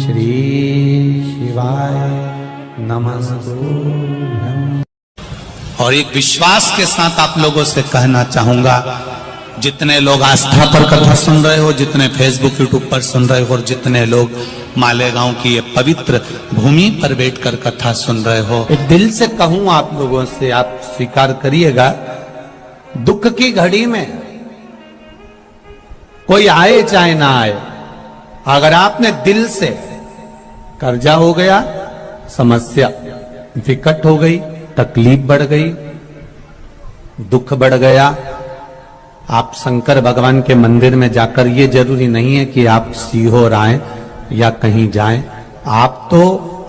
श्री शिवाय नमस्तुभ्यं। और एक विश्वास के साथ आप लोगों से कहना चाहूंगा, जितने लोग आस्था पर कथा सुन रहे हो, जितने फेसबुक यूट्यूब पर सुन रहे हो, और जितने लोग मालेगांव की ये पवित्र भूमि पर बैठकर कथा सुन रहे हो, एक दिल से कहूं आप लोगों से, आप स्वीकार करिएगा, दुख की घड़ी में कोई आए चाहे ना आए, अगर आपने दिल से, कर्जा हो गया, समस्या विकट हो गई, तकलीफ बढ़ गई, दुख बढ़ गया, आप शंकर भगवान के मंदिर में जाकर, ये जरूरी नहीं है कि आप सीहोर आए या कहीं जाएं, आप तो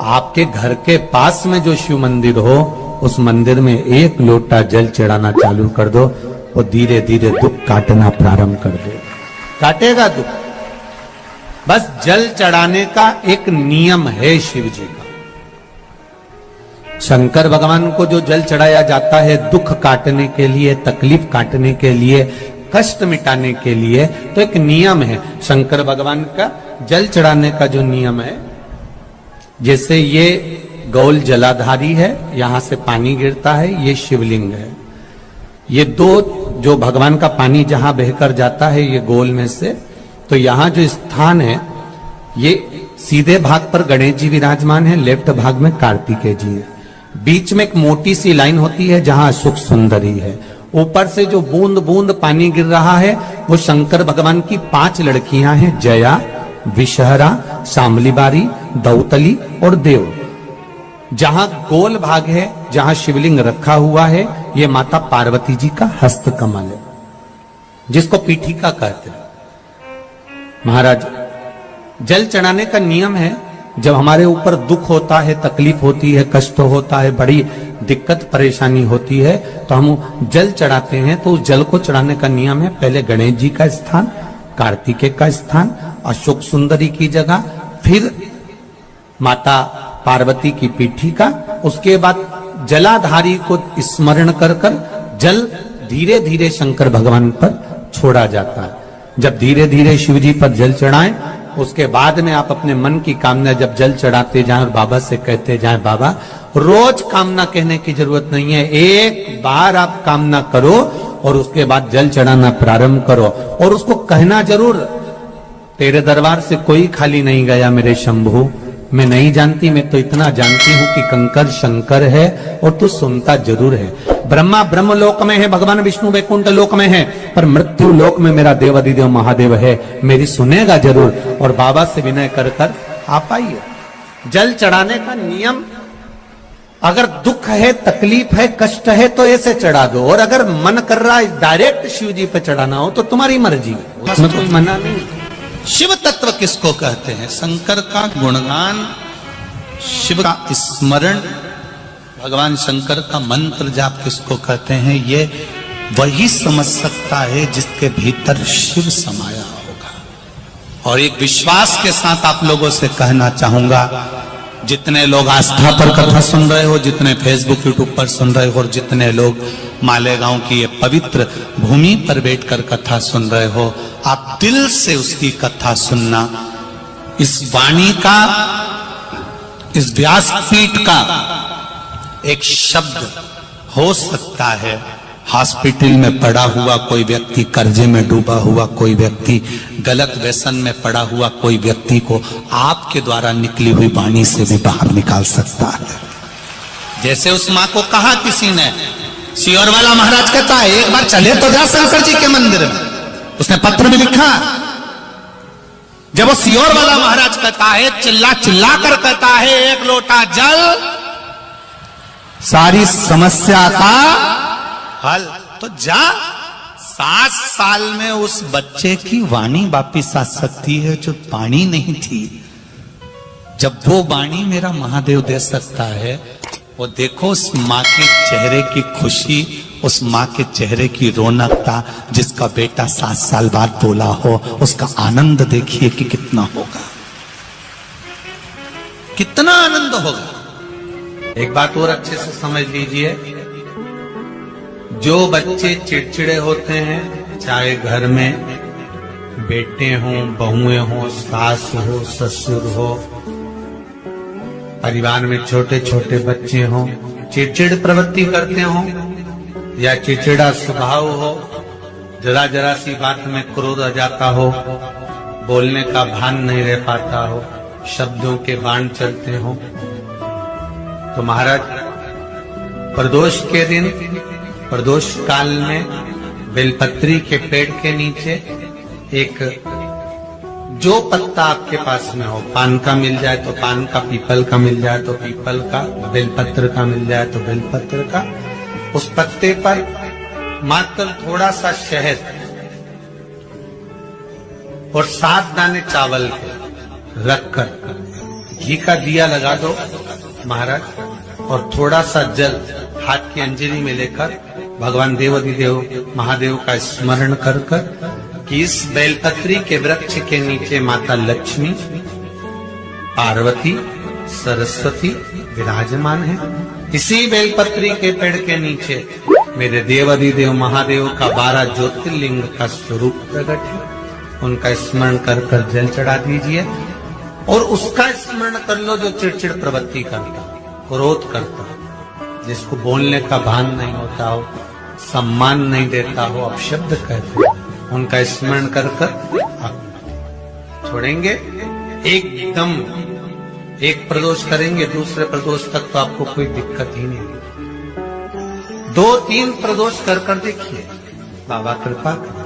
आपके घर के पास में जो शिव मंदिर हो, उस मंदिर में एक लोटा जल चढ़ाना चालू कर दो, वो धीरे धीरे दुख काटना प्रारंभ कर दे, काटेगा दुख। बस जल चढ़ाने का एक नियम है शिव जी का। शंकर भगवान को जो जल चढ़ाया जाता है दुख काटने के लिए, तकलीफ काटने के लिए, कष्ट मिटाने के लिए, तो एक नियम है शंकर भगवान का जल चढ़ाने का जो नियम है। जैसे ये गौल जलाधारी है, यहां से पानी गिरता है, ये शिवलिंग है। ये दो जो भगवान का पानी जहां बहकर जाता है ये गोल में से, तो यहां जो स्थान है, ये सीधे भाग पर गणेश जी विराजमान है, लेफ्ट भाग में कार्तिकेय जी है, बीच में एक मोटी सी लाइन होती है जहां सुख सुंदरी है, ऊपर से जो बूंद बूंद पानी गिर रहा है वो शंकर भगवान की 5 लड़कियां हैं, जया, विषहरा, शामलीबारी, दौतली और देव। जहां गोल भाग है, जहां शिवलिंग रखा हुआ है, ये माता पार्वती जी का हस्त कमल है, जिसको पीठिका कहते हैं। महाराज, जल चढ़ाने का नियम है, जब हमारे ऊपर दुख होता है, तकलीफ होती है, कष्ट होता है, बड़ी दिक्कत परेशानी होती है, तो हम जल चढ़ाते हैं। तो उस जल को चढ़ाने का नियम है, पहले गणेश जी का स्थान, कार्तिकेय का स्थान, अशोक सुंदरी की जगह, फिर माता पार्वती की पीठिका, उसके बाद जलाधारी को स्मरण कर कर जल धीरे धीरे शंकर भगवान पर छोड़ा जाता है। जब धीरे धीरे शिव जी पर जल चढ़ाएं, उसके बाद में आप अपने मन की कामना जब जल चढ़ाते जाएं और बाबा से कहते जाएं, बाबा, रोज कामना कहने की जरूरत नहीं है, एक बार आप कामना करो और उसके बाद जल चढ़ाना प्रारंभ करो, और उसको कहना जरूर, तेरे दरबार से कोई खाली नहीं गया मेरे शंभू, मैं नहीं जानती, मैं तो इतना जानती हूं कि कंकर शंकर है और तू सुनता जरूर है। ब्रह्मा ब्रह्म लोक में है, भगवान विष्णु वैकुंठ लोक में है, पर मृत्यु लोक में मेरा देव अधिदेव महादेव है, मेरी सुनेगा जरूर। और बाबा से विनय कर कर आप आइए। जल चढ़ाने का नियम, अगर दुख है, तकलीफ है, कष्ट है, तो ऐसे चढ़ा दो, और अगर मन कर रहा है डायरेक्ट शिव जी पे चढ़ाना हो तो तुम्हारी मर्जी है, उसमें कोई मना नहीं। शिव तत्व किसको कहते हैं? शंकर का गुणगान, शिव का स्मरण, भगवान शंकर का मंत्र जाप किसको कहते हैं? ये वही समझ सकता है जिसके भीतर शिव समाया होगा। और एक विश्वास के साथ आप लोगों से कहना चाहूंगा, जितने लोग आस्था पर कथा सुन रहे हो, जितने फेसबुक यूट्यूब पर सुन रहे हो, और जितने लोग मालेगांव की ये पवित्र भूमि पर बैठकर कथा सुन रहे हो, आप दिल से उसकी कथा सुनना। इस वाणी का, इस व्यासपीठ का एक शब्द हो सकता है, हॉस्पिटल में पड़ा हुआ कोई व्यक्ति, कर्जे में डूबा हुआ कोई व्यक्ति, गलत व्यसन में पड़ा हुआ कोई व्यक्ति को आपके द्वारा निकली हुई वाणी से भी बाहर निकाल सकता है। जैसे उस मां को कहा किसी ने, सियोर वाला महाराज कहता है, एक बार चले तो जा शंकर जी के मंदिर में, उसने पत्र भी लिखा। जब वो सियोर वाला महाराज कहता है, चिल्ला चिल्ला कर कहता है, एक लोटा जल सारी समस्या का हल, तो जा। 7 साल में उस बच्चे की वाणी वापिस आ सकती है जो वाणी नहीं थी। जब वो वाणी मेरा महादेव दे सकता है, वो देखो उस माँ के चेहरे की खुशी, उस माँ के चेहरे की रौनकता, जिसका बेटा 7 साल बाद बोला हो, उसका आनंद देखिए कि कितना होगा, कितना आनंद होगा। एक बात और अच्छे से समझ लीजिए, जो बच्चे चिड़चिड़े होते हैं, चाहे घर में बेटे हों, बहुएं हों, सास हो, ससुर हो, परिवार में छोटे छोटे बच्चे हों, चिड़चिड़ प्रवृत्ति करते हों या चिड़चिड़ा स्वभाव हो, जरा जरा सी बात में क्रोध आ जाता हो, बोलने का भान नहीं रह पाता हो, शब्दों के बाण चलते हो, तो महाराज प्रदोष के दिन, प्रदोष काल में बेलपत्री के पेड़ के नीचे एक जो पत्ता आपके पास में हो, पान का मिल जाए तो पान का, पीपल का मिल जाए तो पीपल का, बेलपत्र का मिल जाए तो बेलपत्र का, उस पत्ते पर मात्र थोड़ा सा शहद और 7 दाने चावल के रखकर घी का दिया लगा दो महाराज, और थोड़ा सा जल हाथ की अंजलि में लेकर भगवान देवाधिदेव महादेव का स्मरण कर कि इस बेलपत्री के वृक्ष के नीचे माता लक्ष्मी, पार्वती, सरस्वती विराजमान है। इसी बेलपत्री के पेड़ के नीचे मेरे देवाधिदेव महादेव का 12 ज्योतिर्लिंग का स्वरूप प्रकट है। उनका स्मरण कर जल चढ़ा दीजिए और उसका स्मरण कर लो जो चिड़चिड़ प्रवृत्ति करता, क्रोध करता, जिसको बोलने का भान नहीं होता हो, सम्मान नहीं देता हो, अपशब्द कहते हो, उनका स्मरण कर छोड़ेंगे। एकदम एक प्रदोष करेंगे, दूसरे प्रदोष तक तो आपको कोई दिक्कत ही नहीं। 2-3 प्रदोष कर देखिए, बाबा कृपा करें।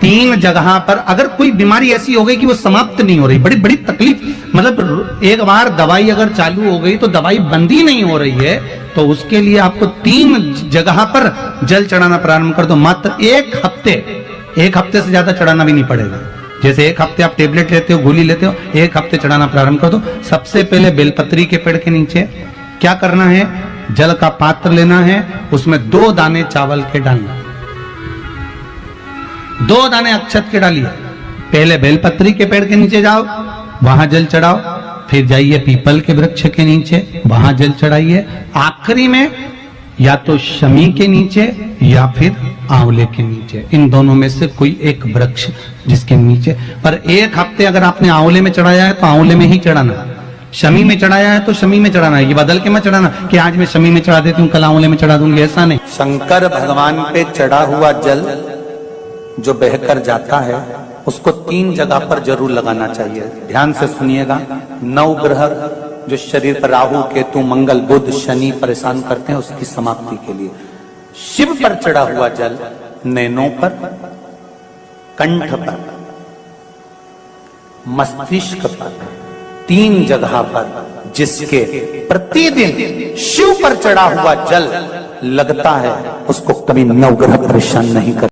3 जगह पर अगर कोई बीमारी ऐसी हो गई कि वो समाप्त नहीं हो रही, बड़ी बड़ी तकलीफ, मतलब एक बार दवाई अगर चालू हो गई तो दवाई बंद ही नहीं हो रही है, तो उसके लिए आपको 3 जगह पर जल चढ़ाना प्रारंभ कर दो। मात्र 1 हफ्ते से ज्यादा चढ़ाना भी नहीं पड़ेगा। जैसे 1 हफ्ते आप टेबलेट लेते हो, गोली लेते हो, 1 हफ्ते चढ़ाना प्रारंभ कर दो। सबसे पहले बेलपत्री के पेड़ के नीचे क्या करना है, जल का पात्र लेना है, उसमें 2 दाने चावल के डालना, 2 दाने अक्षत के डालिए। पहले बेलपत्री के पेड़ के नीचे जाओ, वहां जल चढ़ाओ, फिर जाइए पीपल के वृक्ष के नीचे, वहां जल चढ़ाइए। आखिरी में या तो शमी के नीचे या फिर आंवले के नीचे, इन दोनों में से कोई एक वृक्ष जिसके नीचे। पर 1 हफ्ते अगर आपने आंवले में चढ़ाया है तो आंवले में ही चढ़ाना, शमी में चढ़ाया है तो शमी में चढ़ाना है। ये बदल के मत चढ़ाना कि आज मैं शमी में चढ़ा देती हूँ, कल आंवले में चढ़ा दूंगी, ऐसा नहीं। शंकर भगवान पे चढ़ा हुआ जल जो बहकर जाता है उसको 3 जगह पर जरूर लगाना चाहिए। ध्यान से सुनिएगा। 9 ग्रह जो शरीर पर राहु, केतु, मंगल, बुध, शनि परेशान करते हैं, उसकी समाप्ति के लिए शिव पर चढ़ा हुआ जल नैनों पर, कंठ पर, मस्तिष्क पर, 3 जगह पर, जिसके प्रतिदिन शिव पर चढ़ा हुआ जल लगता है उसको कभी 9 ग्रह परेशान नहीं कर